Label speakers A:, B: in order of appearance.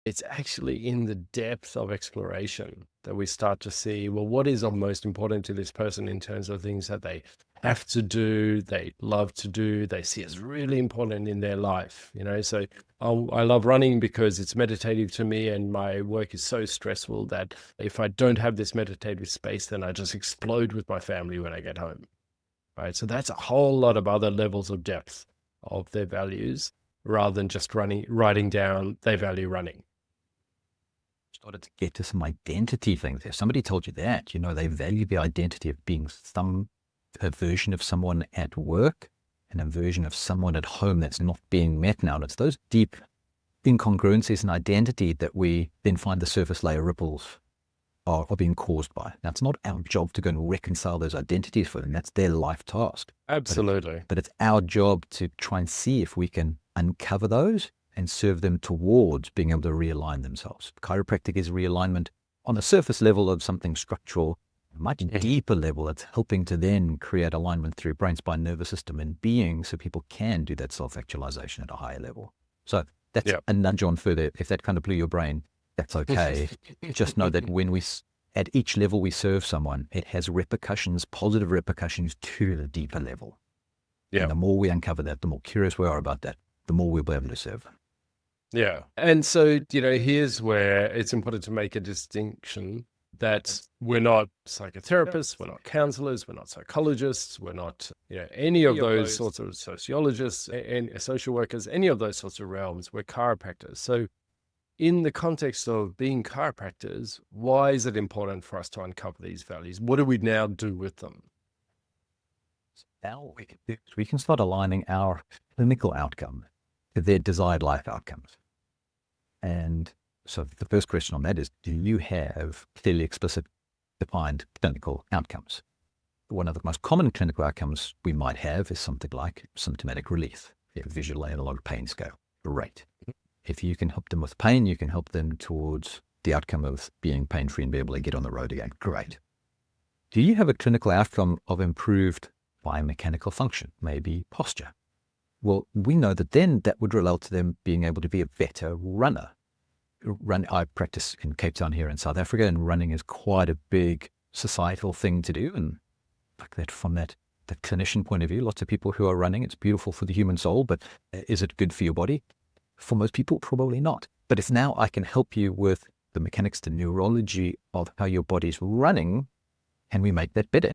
A: It's actually in the depth of exploration that we start to see, well, what is of most important to this person in terms of things that they have to do, they love to do, they see as really important in their life, So I love running because it's meditative to me, and my work is so stressful that if I don't have this meditative space, then I just explode with my family when I get home, right? So that's a whole lot of other levels of depth of their values rather than just writing down they value running.
B: Started to get to some identity things. If somebody told you that, they value the identity of being a version of someone at work and a version of someone at home that's not being met now. And it's those deep incongruencies in identity that we then find the surface layer ripples are being caused by. Now, it's not our job to go and reconcile those identities for them. That's their life task.
A: Absolutely.
B: But it's our job to try and see if we can uncover those and serve them towards being able to realign themselves. Chiropractic is realignment on the surface level of something structural, a much deeper level that's helping to then create alignment through brain, spine, nervous system, and being, so people can do that self-actualization at a higher level. So that's a nudge on further. If that kind of blew your brain, that's okay. Just know that when at each level we serve someone, it has repercussions, positive repercussions to the deeper level. Yeah. And the more we uncover that, the more curious we are about that, the more we'll be able to serve.
A: Yeah. And so, here's where it's important to make a distinction that we're not psychotherapists, we're not counselors, we're not psychologists, we're not, any of those sorts of sociologists and social workers, any of those sorts of realms. We're chiropractors. So in the context of being chiropractors, why is it important for us to uncover these values? What do we now do with them?
B: Now we can start aligning our clinical outcome to their desired life outcomes. And so the first question on that is, do you have clearly explicit defined clinical outcomes? One of the most common clinical outcomes we might have is something like symptomatic relief, visual analog pain scale. Great. If you can help them with pain, you can help them towards the outcome of being pain-free and be able to get on the road again. Great. Do you have a clinical outcome of improved biomechanical function, maybe posture? Well, we know that then that would result to them being able to be a better runner. I practice in Cape Town here in South Africa, and running is quite a big societal thing to do. And like that, from that clinician point of view, lots of people who are running, it's beautiful for the human soul, but is it good for your body? For most people, probably not. But if now I can help you with the mechanics, the neurology of how your body's running, can we make that better?